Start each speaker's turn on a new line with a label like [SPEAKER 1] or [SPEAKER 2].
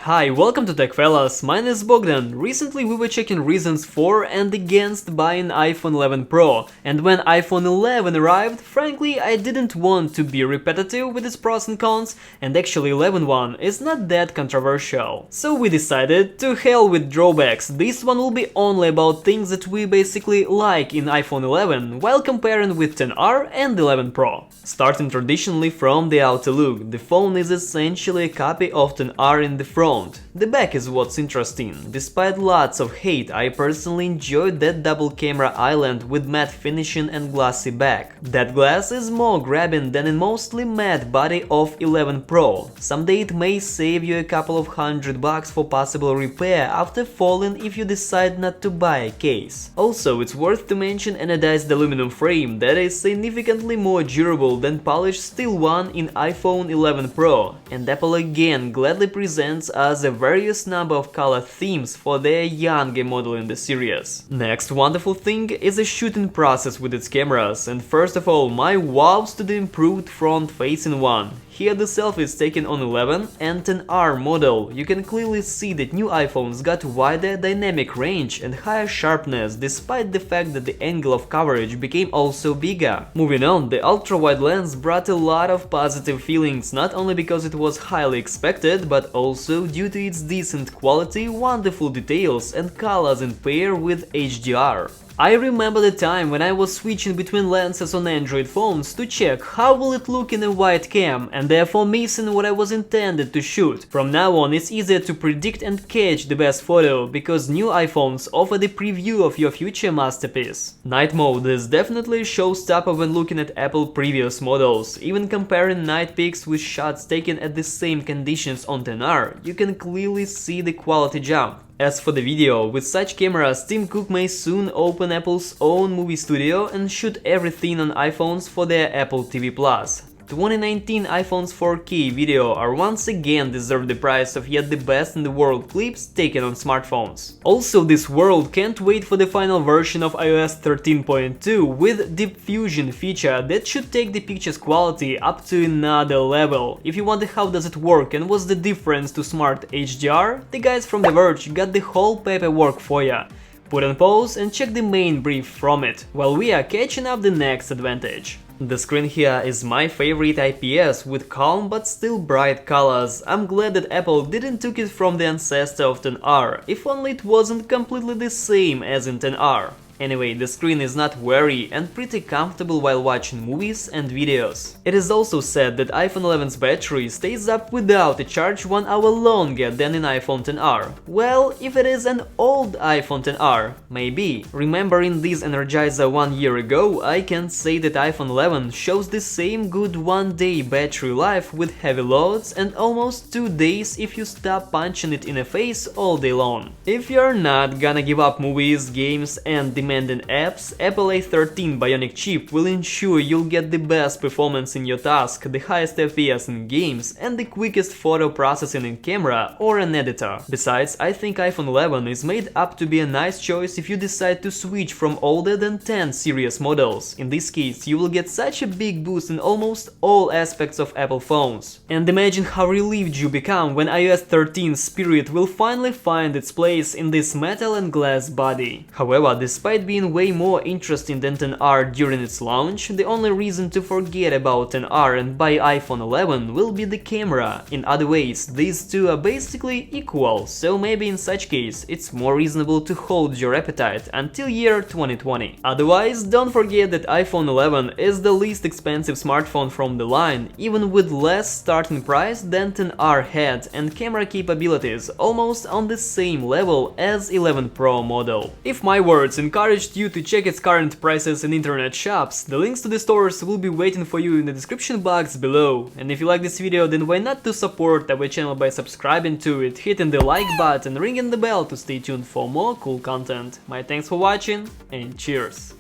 [SPEAKER 1] Hi, welcome to Tech Fellas, my name is Bogdan. Recently we were checking reasons for and against buying iPhone 11 Pro, and when iPhone 11 arrived, frankly I didn't want to be repetitive with its pros and cons, and actually 11.1 is not that controversial. So we decided to hell with drawbacks. This one will be only about things that we basically like in iPhone 11 while comparing with XR and 11 Pro. Starting traditionally from the outer look, the phone is essentially a copy of XR in the front. The back is what's interesting. Despite lots of hate, I personally enjoyed that double camera island with matte finishing and glossy back. That glass is more grabbing than in mostly matte body of 11 Pro. Someday it may save you a couple of $100 for possible repair after falling if you decide not to buy a case. Also, it's worth to mention anodized aluminum frame that is significantly more durable than polished steel one in iPhone 11 Pro, and Apple again gladly presents us a various number of color themes for their younger model in the series. Next wonderful thing is the shooting process with its cameras, and first of all my wows to the improved front-facing one. Here the selfie is taken on 11 and XR model. You can clearly see that new iPhones got wider dynamic range and higher sharpness, despite the fact that the angle of coverage became also bigger. Moving on, the ultra-wide lens brought a lot of positive feelings, not only because it was highly expected, but also due to its decent quality, wonderful details and colors in pair with HDR. I remember the time when I was switching between lenses on Android phones to check how will it look in a wide cam, and therefore missing what I was intended to shoot. From now on it's easier to predict and catch the best photo, because new iPhones offer the preview of your future masterpiece. Night mode is definitely a showstopper when looking at Apple previous models. Even comparing night pics with shots taken at the same conditions on XR, you can clearly see the quality jump. As for the video, with such cameras, Tim Cook may soon open Apple's own movie studio and shoot everything on iPhones for their Apple TV+. 2019 iPhone's 4K video are once again deserve the prize of yet the best in the world clips taken on smartphones. Also, this world can't wait for the final version of iOS 13.2 with Deep Fusion feature that should take the picture's quality up to another level. If you wonder how does it work and what's the difference to smart HDR, the guys from The Verge got the whole paperwork for ya. Put on pause and check the main brief from it, while we are catching up the next advantage. The screen here is my favorite IPS with calm but still bright colors. I'm glad that Apple didn't took it from the ancestor of XR, if only it wasn't completely the same as in XR. Anyway, the screen is not weary and pretty comfortable while watching movies and videos. It is also said that iPhone 11's battery stays up without a charge 1 hour longer than in iPhone XR. Well, if it is an old iPhone XR, maybe. Remembering this Energizer 1 year ago, I can say that iPhone 11 shows the same good 1-day battery life with heavy loads and almost 2 days if you stop punching it in the face all day long. If you're not gonna give up movies, games and demanding apps, Apple A13 Bionic chip will ensure you'll get the best performance in your task, the highest FPS in games, and the quickest photo processing in camera or an editor. Besides, I think iPhone 11 is made up to be a nice choice if you decide to switch from older than 10 series models. In this case, you will get such a big boost in almost all aspects of Apple phones. And imagine how relieved you become when iOS 13's spirit will finally find its place in this metal and glass body. However, despite being way more interesting than XR during its launch, the only reason to forget about XR and buy iPhone 11 will be the camera. In other ways, these two are basically equal, so maybe in such case it's more reasonable to hold your appetite until year 2020. Otherwise, don't forget that iPhone 11 is the least expensive smartphone from the line, even with less starting price than XR had, and camera capabilities almost on the same level as 11 Pro model. If my words encouraged you to check its current prices in internet shops, the links to the stores will be waiting for you in the description box below. And if you like this video, then why not to support our channel by subscribing to it, hitting the like button, ringing the bell to stay tuned for more cool content. My thanks for watching and cheers!